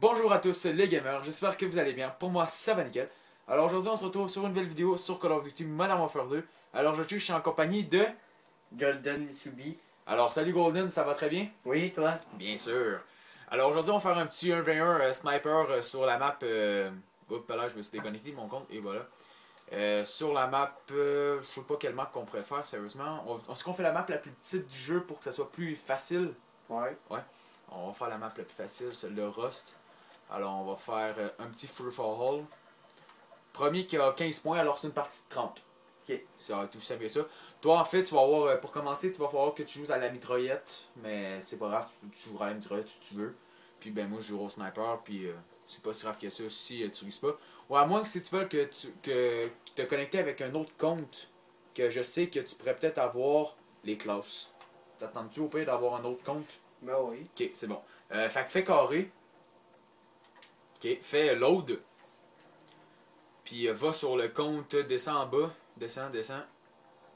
bonjour à tous les gamers, j'espère que vous allez bien. Pour moi, ça va nickel. Alors aujourd'hui, on se retrouve sur une nouvelle vidéo sur Call of Duty Modern Warfare 2. Alors aujourd'hui, je suis en compagnie de Golden Subi. Alors salut Golden, ça va très bien? Oui, toi? Bien sûr. Alors aujourd'hui, on va faire un petit 1v1 sniper sur la map... Oups, là, je me suis déconnecté de mon compte et voilà. Sur la map, je sais pas quelle map qu'on pourrait faire sérieusement. Est-ce qu'on fait la map la plus petite du jeu pour que ça soit plus facile? Ouais. Ouais. On va faire la map la plus facile, celle de Rust. Alors on va faire un petit free for all. Premier qui a 15 points, alors c'est une partie de 30. Ok. C'est tout simple que ça. Toi en fait, tu vas avoir, pour commencer, tu vas falloir que tu joues à la mitraillette. Mais c'est pas grave, tu joueras à la mitraillette si tu veux. Puis ben moi je joue au sniper, puis c'est pas si grave que ça si tu risques pas. Ou à moins que si tu veux que tu te connecter avec un autre compte, que je sais que tu pourrais peut-être avoir les classes. T'attends-tu au pire d'avoir un autre compte? Ben oui. Ok, c'est bon. Fait que fais carré. Ok, fais load. Puis va sur le compte, descends en bas. Descends.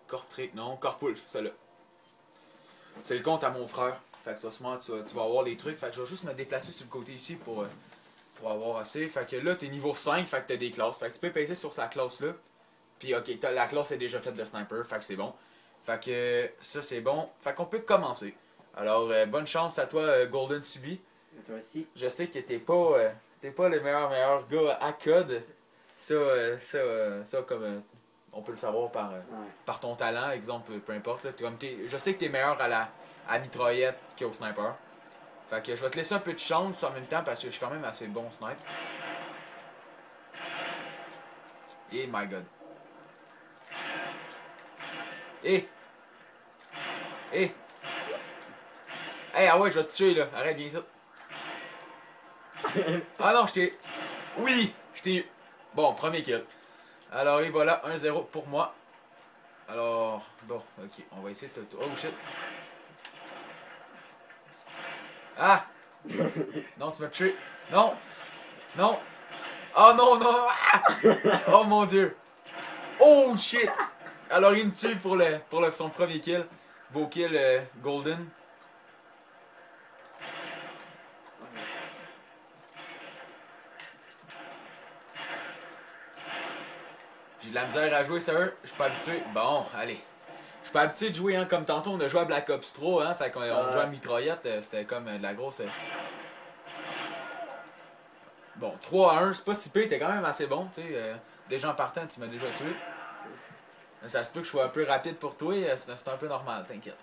Cortrick, non, Corpulf, ça là. C'est le compte à mon frère. Fait que tu vas avoir les trucs. Fait que je vais juste me déplacer sur le côté ici pour avoir assez. Fait que là, t'es niveau 5, fait que t'as des classes. Fait que tu peux passer sur sa classe là. Puis ok, la classe est déjà faite de sniper, fait que c'est bon. Fait que ça c'est bon. Fait qu'on peut commencer. Alors, bonne chance à toi, Golden Subi. Et toi aussi. Je sais que t'es pas le meilleur gars à code. Ça comme on peut le savoir par ton talent, exemple, peu importe. Là. Je sais que t'es meilleur à mitraillette qu'au sniper. Fait que je vais te laisser un peu de chance en même temps parce que je suis quand même assez bon sniper. Et my god. Hey, ah ouais, je vais te tuer là. Arrête, viens ça. Ah non, je t'ai... Oui, je t'ai... Bon, premier kill. Alors, et voilà, 1-0 pour moi. Alors, bon, ok, on va essayer de... Oh shit. Ah! Non, tu m'as tué. Non! Non! Oh non! Ah! Oh mon dieu! Oh shit! Alors, il me tue pour son premier kill. Beau kill, Golden. J'ai de la misère à jouer, sérieux. Je suis pas habitué. Bon, allez. Je suis pas habitué de jouer, hein. Comme tantôt, on a joué à Black Ops 3, hein. Fait qu'on jouait à mitraillette. C'était comme de la grosse. Bon, 3-1, c'est pas si pire. T'es quand même assez bon, tu sais. Déjà en partant, tu m'as déjà tué. Mais ça se peut que je sois un peu rapide pour toi. C'est un peu normal, t'inquiète.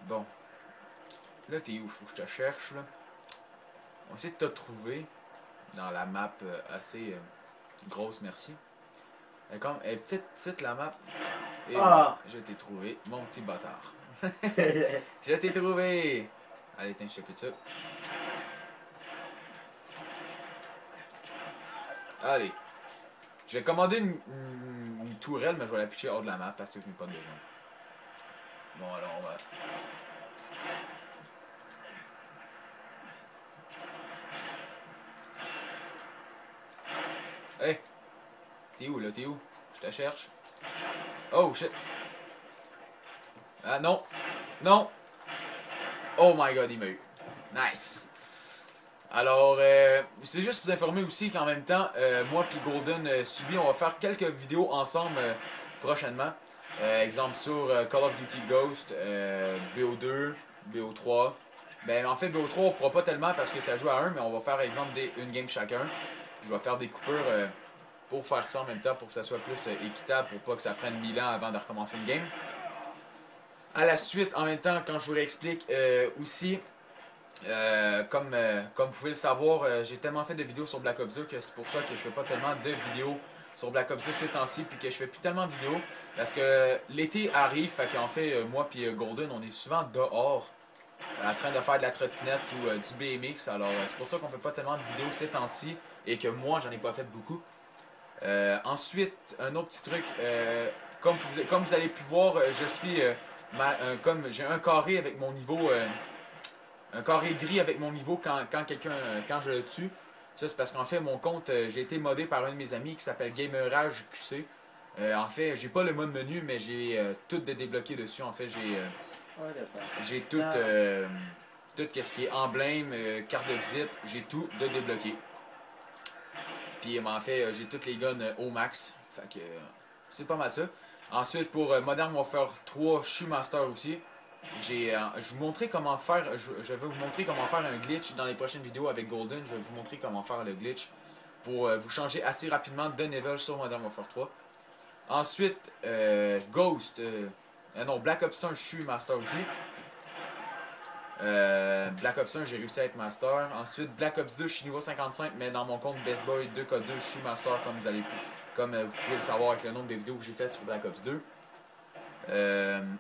Bon. Là, t'es où? Faut que je te cherche, là. On va essayer de te trouver dans la map assez grosse, merci. Elle est petite la map. Et je t'ai trouvé, mon petit bâtard. Je t'ai trouvé. Allez, tiens, je t'ai plus de ça. Allez. Je vais commander une tourelle, mais je vais la picher hors de la map parce que je n'ai pas de besoin. Bon, alors on va... Hey! T'es où là? T'es où? Je te cherche. Oh shit! Ah non! Non! Oh my god, il m'a eu. Nice! Alors, c'est juste pour vous informer aussi qu'en même temps, moi et Golden Subi, on va faire quelques vidéos ensemble prochainement. Exemple sur Call of Duty Ghost, BO2, BO3. Ben, en fait, BO3, on pourra pas tellement parce que ça joue à 1, mais on va faire, exemple, une game chacun. Je vais faire des coupures pour faire ça en même temps, pour que ça soit plus équitable, pour pas que ça prenne 1000 ans avant de recommencer une game. À la suite, en même temps, quand je vous réexplique aussi, comme vous pouvez le savoir, j'ai tellement fait de vidéos sur Black Ops 2 que c'est pour ça que je fais pas tellement de vidéos sur Black Ops 2 ces temps-ci, puis que je fais plus tellement de vidéos, parce que l'été arrive, fait qu'en fait, moi puis Golden, on est souvent dehors, en train de faire de la trottinette ou du BMX, alors c'est pour ça qu'on fait pas tellement de vidéos ces temps-ci, et que moi, j'en ai pas fait beaucoup. Ensuite, un autre petit truc, comme vous allez pu voir, je suis, comme j'ai un carré avec mon niveau... un carré gris avec mon niveau quand je le tue. Ça, c'est parce qu'en fait, mon compte, j'ai été modé par un de mes amis qui s'appelle Gamerage QC. En fait, j'ai pas le mode menu, mais j'ai tout de débloqué dessus. En fait, j'ai tout. tout ce qui est emblème, carte de visite, j'ai tout de débloqué. Puis en fait, j'ai toutes les guns au max. Fait que c'est pas mal ça. Ensuite, pour Modern Warfare 3, je suis master aussi. Je vais vous montrer comment faire. Je vais vous montrer comment faire un glitch dans les prochaines vidéos avec Golden. Je vais vous montrer comment faire le glitch pour vous changer assez rapidement de level sur Modern Warfare 3. Ensuite, Ghost. Non, Black Ops 1, je suis master aussi. Black Ops 1, j'ai réussi à être master. Ensuite, Black Ops 2, je suis niveau 55, mais dans mon compte Best Boy 2K2, je suis master comme vous pouvez le savoir avec le nombre de vidéos que j'ai faites sur Black Ops 2.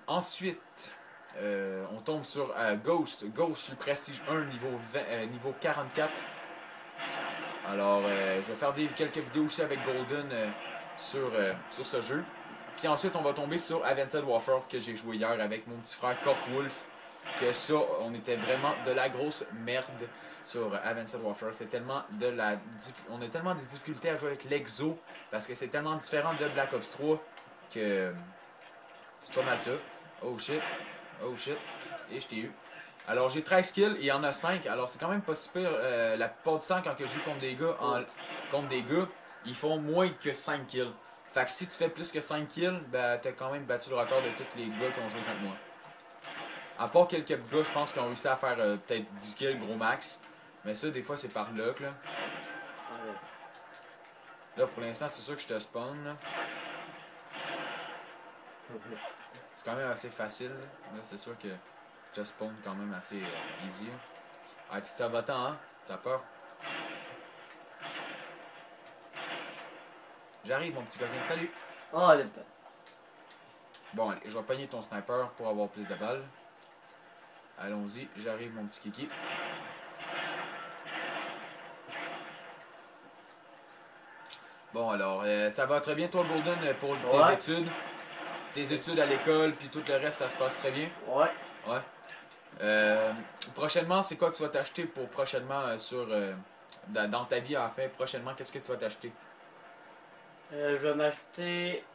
Ensuite, on tombe sur Ghost. Ghost, je suis prestige 1, niveau 44. Alors, je vais faire quelques vidéos aussi avec Golden sur ce jeu. Puis ensuite, on va tomber sur Advanced Warfare que j'ai joué hier avec mon petit frère Cork Wolf. Que ça, on était vraiment de la grosse merde sur Advanced Warfare. C'est tellement on a tellement de difficultés à jouer avec l'Exo parce que c'est tellement différent de Black Ops 3 que c'est pas mal ça. Oh shit, oh shit, et je t'ai eu. Alors j'ai 13 kills et il y en a 5, alors c'est quand même pas si pire. La plupart du temps quand je joue contre des gars, ils font moins que 5 kills. Fait que si tu fais plus que 5 kills, ben t'as quand même battu le record de tous les gars qui ont joué contre moi. À part quelques gars, je pense qu'ils ont réussi à faire peut-être 10 kills gros max. Mais ça, des fois, c'est par luck, là. Là, pour l'instant, c'est sûr que je te spawn, là. C'est quand même assez facile, là. C'est sûr que je te spawn quand même assez easy. Ah, si ça va tant, hein? T'as peur? J'arrive, mon petit coquin. Salut! Oh, le bas. Bon, allez, je vais pogner ton sniper pour avoir plus de balles. Allons-y, j'arrive mon petit kiki. Bon alors, ça va très bien toi Golden pour tes études? Tes études à l'école puis tout le reste ça se passe très bien? Ouais. Ouais. Prochainement, c'est quoi que tu vas t'acheter pour prochainement dans ta vie en fait? Prochainement, qu'est-ce que tu vas t'acheter? Je vais m'acheter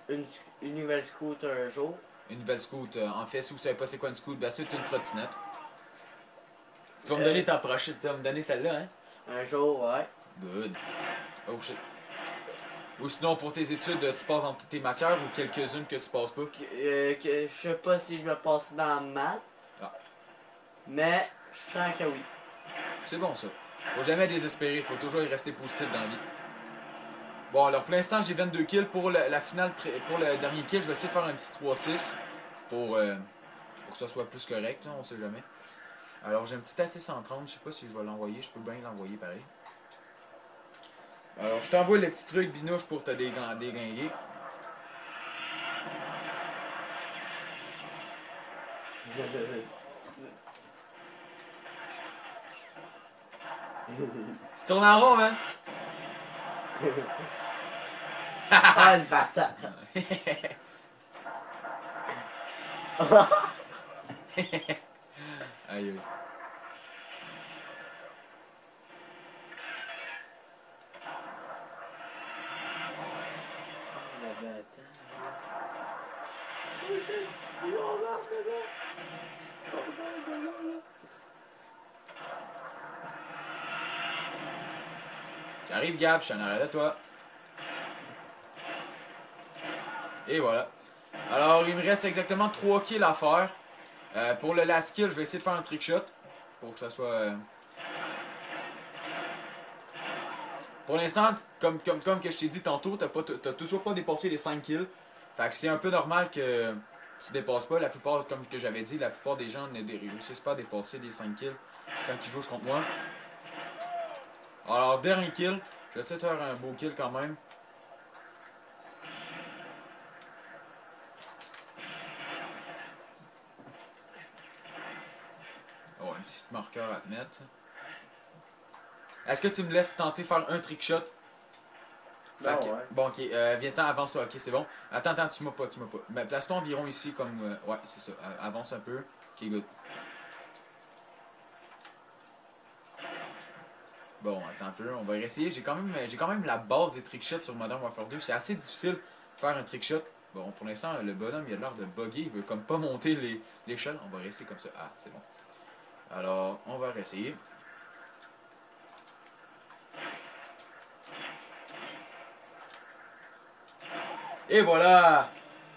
une nouvelle scooter un jour. Une nouvelle scoot. En fait, si vous savez pas c'est quoi une scoot, ben c'est une trottinette. Tu vas me donner ta prochaine, tu vas me donner celle-là, hein? Un jour, ouais. Good. Oh shit. Ou sinon, pour tes études, tu passes dans toutes tes matières ou quelques-unes que tu passes pas? Je sais pas si je vais passer dans la maths. Ah. Mais je sens que oui. C'est bon ça. Faut jamais désespérer, faut toujours y rester positif dans la vie. Bon, alors pour l'instant, j'ai 22 kills. Pour la finale, pour le dernier kill, je vais essayer de faire un petit 3-6 pour que ça soit plus correct, hein, on sait jamais. Alors j'ai un petit AC-130, je sais pas si je vais l'envoyer, je peux bien l'envoyer pareil. Alors je t'envoie le petit truc binouche pour te dégringuer. Tu tournes en rond, man! Ah, le bâtard! Aïe aïe. Le bâtard. J'arrive Gab, je suis en arrière de toi. Et voilà. Alors il me reste exactement 3 kills à faire. Pour le last kill, je vais essayer de faire un trick shot. Pour que ça soit... Pour l'instant, comme que je t'ai dit tantôt, t'as toujours pas dépassé les 5 kills. Fait que c'est un peu normal que tu dépasses pas. La plupart, comme que j'avais dit, la plupart des gens ne réussissent pas à dépasser les 5 kills quand ils jouent contre moi. Alors, dernier kill. Je vais essayer de faire un beau kill quand même. Oh, un petit marqueur à te mettre. Est-ce que tu me laisses tenter de faire un trick shot? Bon, ouais. Bon, ok, viens-t'en, avance-toi, ok, c'est bon. Attends, tu m'as pas. Ben, place-toi environ ici, comme. Ouais, c'est ça, avance un peu. Ok, good. Bon, attends un peu, on va essayer. J'ai quand même la base des trickshots sur Modern Warfare 2. C'est assez difficile de faire un trickshot. Bon, pour l'instant, le bonhomme, il a l'air de bugger. Il veut comme pas monter l'échelle. On va essayer comme ça. Ah, c'est bon. Alors, on va réessayer. Et voilà!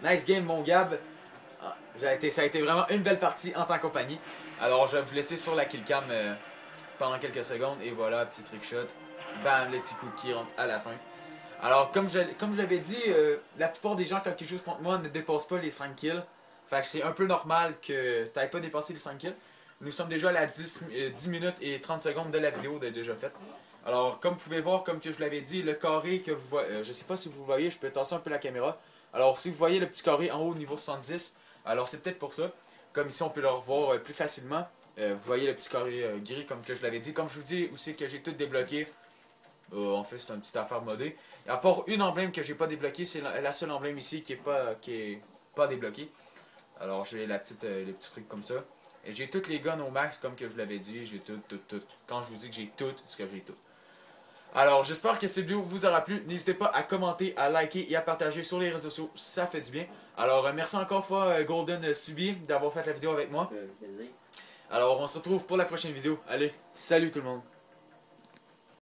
Nice game, mon Gab. Ah, ça a été vraiment une belle partie en tant que compagnie. Alors, je vais vous laisser sur la killcam pendant quelques secondes. Et voilà, petit trickshot. Bam, le petit coup qui rentre à la fin. Alors, comme je l'avais dit, la plupart des gens, quand ils jouent contre moi, ne dépassent pas les 5 kills. Fait que c'est un peu normal que tu n'aies pas dépassé les 5 kills. Nous sommes déjà à la 10 minutes et 30 secondes de la vidéo déjà faite. Alors, comme vous pouvez voir, comme que je l'avais dit, le carré que vous voyez, je sais pas si vous voyez, je peux tasser un peu la caméra. Alors, si vous voyez le petit carré en haut au niveau 70, alors c'est peut-être pour ça. Comme ici, on peut le revoir plus facilement. Vous voyez le petit carré gris, comme que je l'avais dit. Comme je vous dis aussi que j'ai tout débloqué. En fait, c'est une petite affaire modée. Et à part une emblème que j'ai pas débloquée, c'est la seule emblème ici qui est pas débloquée. Alors, j'ai les petits trucs comme ça. Et j'ai toutes les guns au max, comme que je l'avais dit. J'ai tout. Quand je vous dis que j'ai tout, c'est que j'ai tout. Alors, j'espère que cette vidéo vous aura plu. N'hésitez pas à commenter, à liker et à partager sur les réseaux sociaux. Ça fait du bien. Alors, merci encore une fois, Golden Subi, d'avoir fait la vidéo avec moi. Alors, on se retrouve pour la prochaine vidéo. Allez, salut tout le monde.